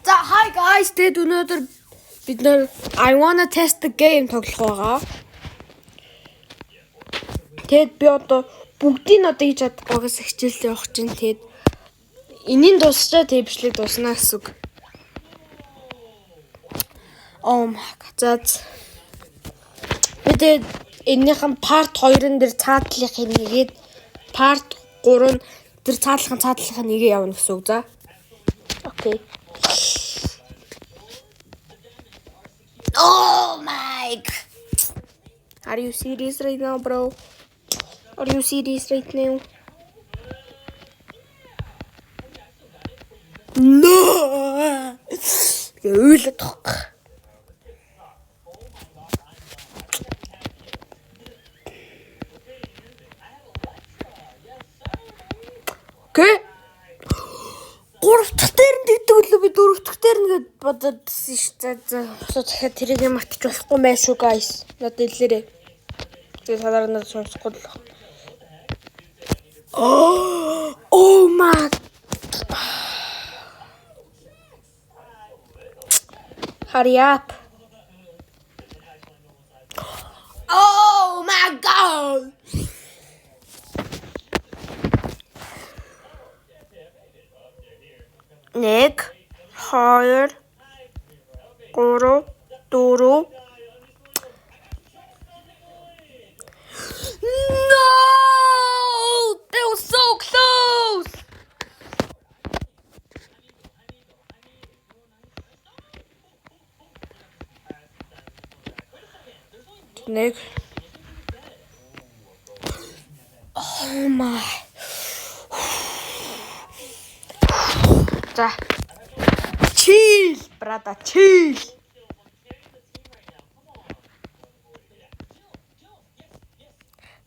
За hi guys, тэгээд өнөөдөр бид нэр I wanna test the game тоглох байгаа. Тэгээд би одоо бүгдийг нь одоо хийж чадахгүйгээс хичээлдээ явах чинь тэгээд энийн дуусчаа тэгээд бичлэг дуусна гэсэн үг. Oh my god. Тэгээд энийхэн part 2-ын дээр цаадлахын нэгээд part 3-ын дээр цаадлахын нэгээ явна гэсэн үг за. Okay. Oh my god. Are you serious right now, bro? Are you serious right now? No! Öyle tak. Okay. Гуравтгаар нь дэгдэг лөө би дөрөвтгээр нь гээд бодоод шүү дээ. За дахиад тэрийг мартаж болохгүй мэн шүү guys. Надад хэлээрэй. Тэгээ санаараа надад сонсохгүй л. Oh my. Hurry up. Oh my god. Нэг, хоёр, гурав, дөрөв. No! That was so close! Нэг. Oh my. За. Chill, brother, chill.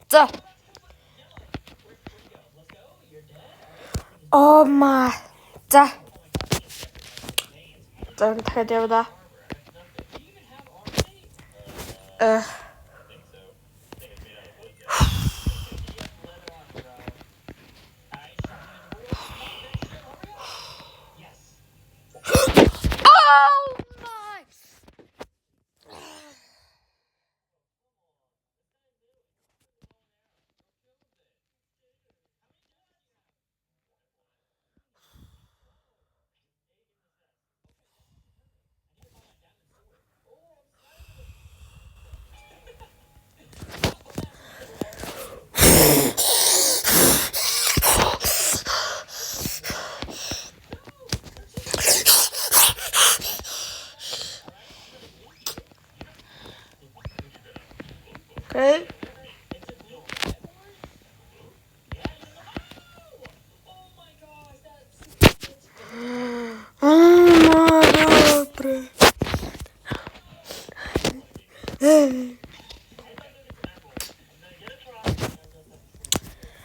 За. Oh my. За. За дахиад яваа. Okay.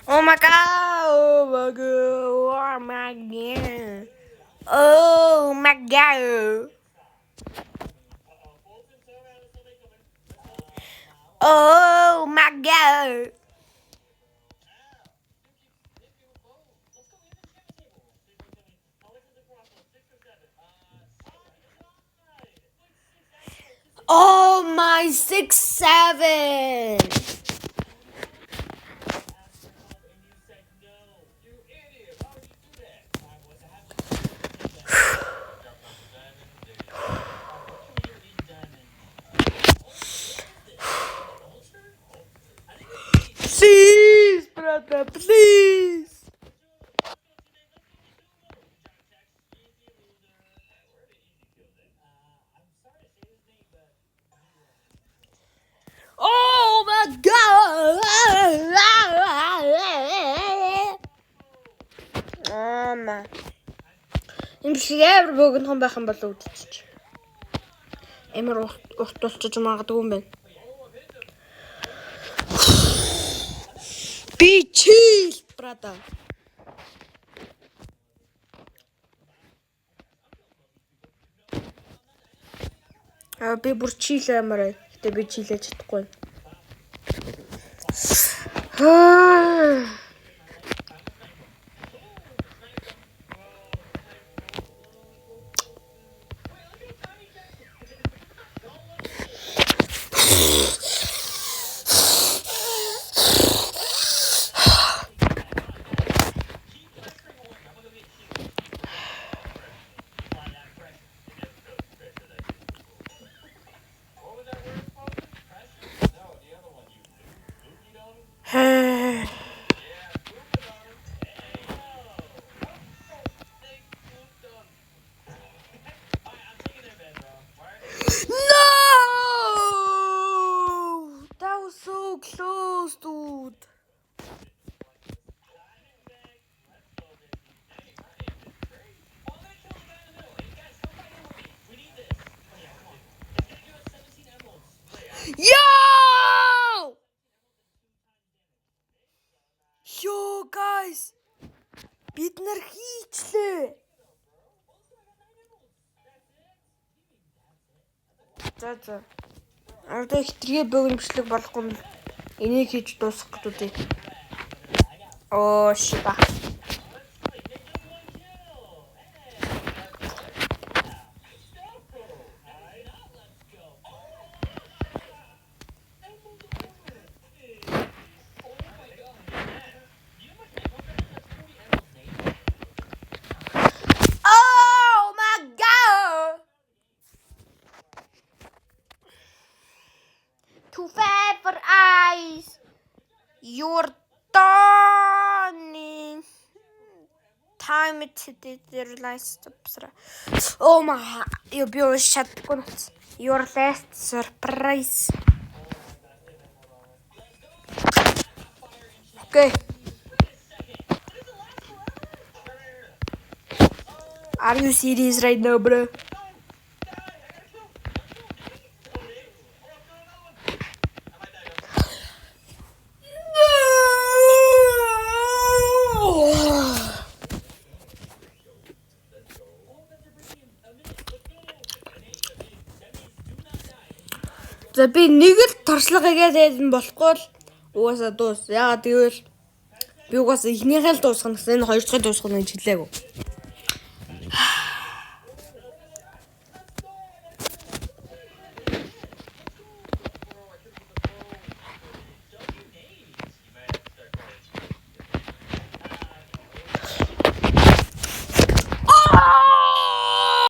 Oh my god. Oh my god. Oh my god. Oh my god. Oh my god. Oh my 6-7. Please, brother, please. Oh my god. Энд шигээр богинохон байх юм бол үдчих. Эмэр урт болчих магадгүй юм байна. Be chill, brother. Би бүр chill амараа. Гэтэ би chillэж чадахгүй. За. Одоо хитрхи богиномжлог болохгүй юм. Энийг хийж дуусгах гэдэг үү? Оо шиба. Oh my god! Too fat for eyes. You're done. Time to realize. Oh my! You be shut. Your last surprise. Okay. Are you serious right now, bro? За би нэг л торчлого хийгээд энэ болохгүй л угаасаа дуус. Яагаад гэвэл би угаасаа эхнийхээ л дуусгах гэсэн энэ хоёр дахь дуусгах нь хэлээгүй.